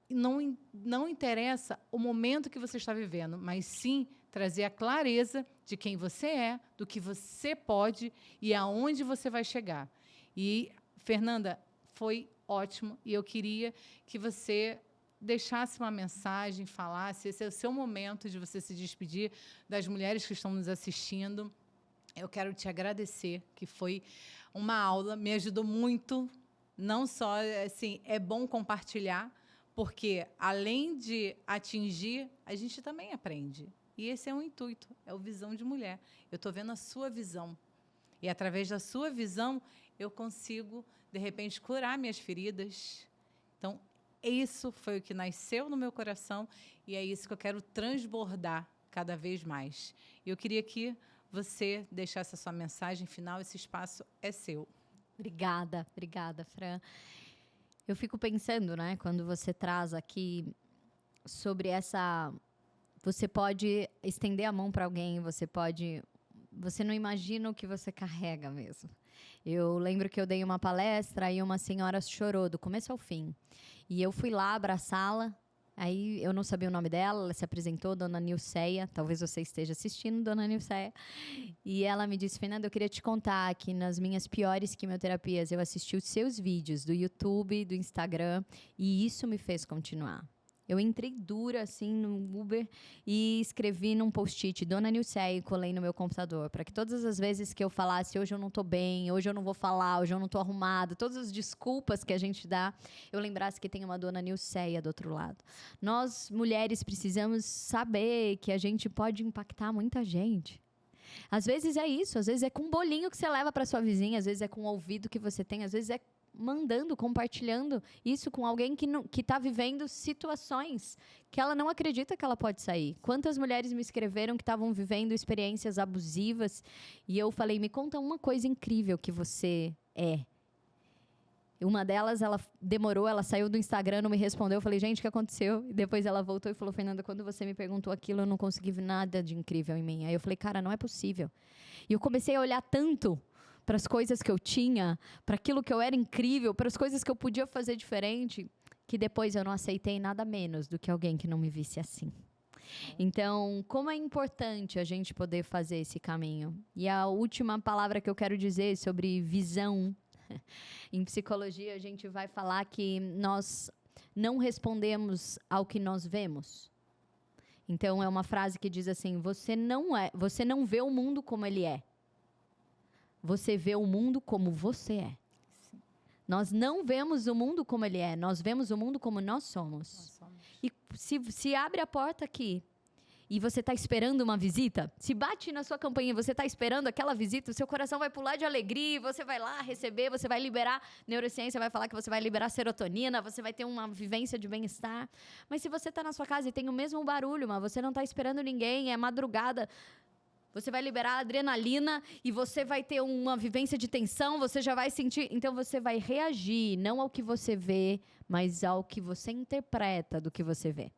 Não interessa o momento que você está vivendo, mas sim trazer a clareza de quem você é, do que você pode e aonde você vai chegar. E, Fernanda, foi ótimo e eu queria que você deixasse uma mensagem, falasse. Esse é o seu momento de você se despedir das mulheres que estão nos assistindo. Eu quero te agradecer, que foi uma aula, me ajudou muito. Não só, assim, é bom compartilhar, porque, além de atingir, a gente também aprende. E esse é o intuito, é o Visão de Mulher. Eu estou vendo a sua visão. E através da sua visão, eu consigo, de repente, curar minhas feridas. Então, isso foi o que nasceu no meu coração e é isso que eu quero transbordar cada vez mais. E eu queria que você deixasse a sua mensagem final, esse espaço é seu. Obrigada, Fran. Eu fico pensando, né, quando você traz aqui sobre essa... Você pode estender a mão para alguém, você não imagina o que você carrega mesmo. Eu lembro que eu dei uma palestra e uma senhora chorou do começo ao fim. E eu fui lá abraçá-la. Aí eu não sabia o nome dela, ela se apresentou, Dona Nilceia. Talvez você esteja assistindo, Dona Nilceia. E ela me disse, Fernanda, eu queria te contar que nas minhas piores quimioterapias eu assisti os seus vídeos do YouTube, do Instagram, e isso me fez continuar. Eu entrei dura, assim, no Uber e escrevi num post-it, Dona Nilceia, e colei no meu computador, para que todas as vezes que eu falasse, hoje eu não tô bem, hoje eu não vou falar, hoje eu não tô arrumada, todas as desculpas que a gente dá, eu lembrasse que tem uma Dona Nilceia do outro lado. Nós, mulheres, precisamos saber que a gente pode impactar muita gente. Às vezes é isso, às vezes é com um bolinho que você leva para sua vizinha, às vezes é com um ouvido que você tem, às vezes é mandando, compartilhando isso com alguém que está vivendo situações que ela não acredita que ela pode sair. Quantas mulheres me escreveram que estavam vivendo experiências abusivas e eu falei, me conta uma coisa incrível que você é. Uma delas, ela demorou, ela saiu do Instagram, não me respondeu. Eu falei, gente, o que aconteceu? E depois ela voltou e falou, Fernanda, quando você me perguntou aquilo, eu não consegui ver nada de incrível em mim. Aí eu falei, cara, não é possível. E eu comecei a olhar tanto para as coisas que eu tinha, para aquilo que eu era incrível, para as coisas que eu podia fazer diferente, que depois eu não aceitei nada menos do que alguém que não me visse assim. Então, como é importante a gente poder fazer esse caminho. E a última palavra que eu quero dizer sobre visão. Em psicologia, a gente vai falar que nós não respondemos ao que nós vemos. Então, é uma frase que diz assim, você não vê o mundo como ele é. Você vê o mundo como você é. Sim. Nós não vemos o mundo como ele é, nós vemos o mundo como nós somos. E se abre a porta aqui e você está esperando uma visita, se bate na sua campainha, você está esperando aquela visita, o seu coração vai pular de alegria, você vai lá receber, você vai liberar, neurociência vai falar que você vai liberar serotonina, você vai ter uma vivência de bem-estar. Mas se você está na sua casa e tem o mesmo barulho, mas você não está esperando ninguém, é madrugada, você vai liberar adrenalina e você vai ter uma vivência de tensão, você já vai sentir... Então, você vai reagir, não ao que você vê, mas ao que você interpreta do que você vê.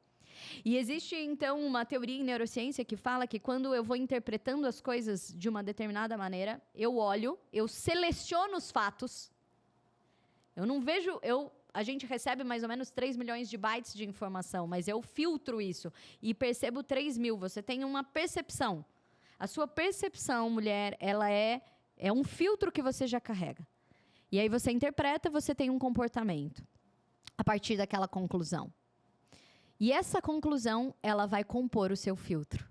E existe, então, uma teoria em neurociência que fala que quando eu vou interpretando as coisas de uma determinada maneira, eu olho, eu seleciono os fatos, eu não vejo... A gente recebe mais ou menos 3 milhões de bytes de informação, mas eu filtro isso e percebo 3 mil. Você tem uma percepção. A sua percepção, mulher, ela é um filtro que você já carrega. E aí você interpreta, você tem um comportamento a partir daquela conclusão. E essa conclusão, ela vai compor o seu filtro.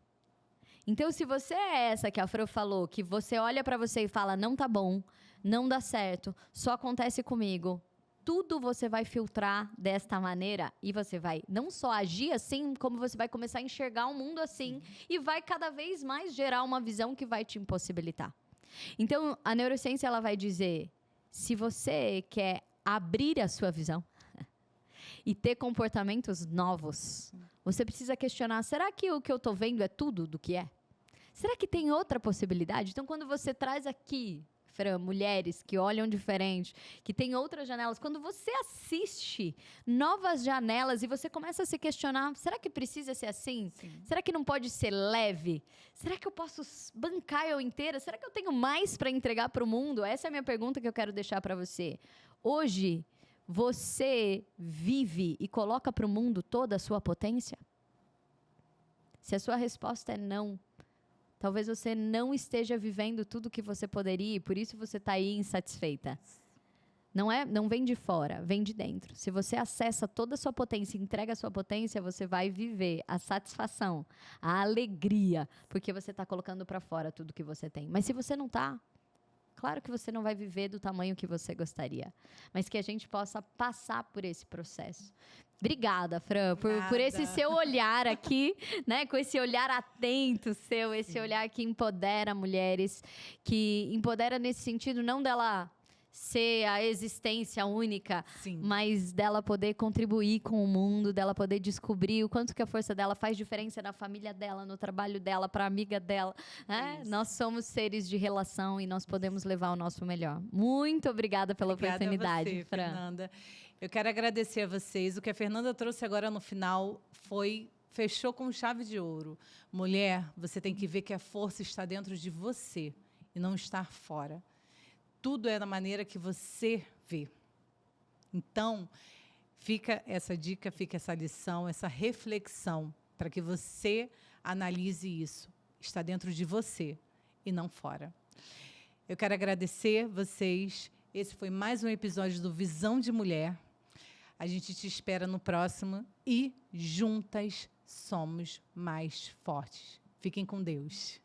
Então, se você é essa que a Fran falou, que você olha para você e fala, não tá bom, não dá certo, só acontece comigo, tudo você vai filtrar desta maneira e você vai não só agir assim, como você vai começar a enxergar o mundo assim e vai cada vez mais gerar uma visão que vai te impossibilitar. Então, a neurociência ela vai dizer, se você quer abrir a sua visão e ter comportamentos novos, você precisa questionar, será que o que eu estou vendo é tudo do que é? Será que tem outra possibilidade? Então, quando você traz aqui... Fran, mulheres que olham diferente, que tem outras janelas. Quando você assiste novas janelas e você começa a se questionar, será que precisa ser assim? Sim. Será que não pode ser leve? Será que eu posso bancar eu inteira? Será que eu tenho mais para entregar para o mundo? Essa é a minha pergunta que eu quero deixar para você. Hoje, você vive e coloca para o mundo toda a sua potência? Se a sua resposta é não, talvez você não esteja vivendo tudo que você poderia e por isso você está aí insatisfeita. Não vem de fora, vem de dentro. Se você acessa toda a sua potência e entrega a sua potência, você vai viver a satisfação, a alegria, porque você está colocando para fora tudo que você tem. Mas se você não está, Claro que você não vai viver do tamanho que você gostaria, mas que a gente possa passar por esse processo. Obrigada, Fran, por esse seu olhar aqui, né? Com esse olhar atento seu, esse olhar que empodera mulheres, que empodera nesse sentido não dela ser a existência única, Sim. mas dela poder contribuir com o mundo, dela poder descobrir o quanto que a força dela faz diferença na família dela, no trabalho dela, para a amiga dela. Né? Nós somos seres de relação e nós podemos levar o nosso melhor. Muito obrigada pela oportunidade, a você, Fran. Fernanda. Eu quero agradecer a vocês. O que a Fernanda trouxe agora no final fechou com chave de ouro. Mulher, você tem que ver que a força está dentro de você e não estar fora. Tudo é da maneira que você vê. Então, fica essa dica, fica essa lição, essa reflexão, para que você analise isso. Está dentro de você e não fora. Eu quero agradecer vocês. Esse foi mais um episódio do Visão de Mulher. A gente te espera no próximo e juntas somos mais fortes. Fiquem com Deus.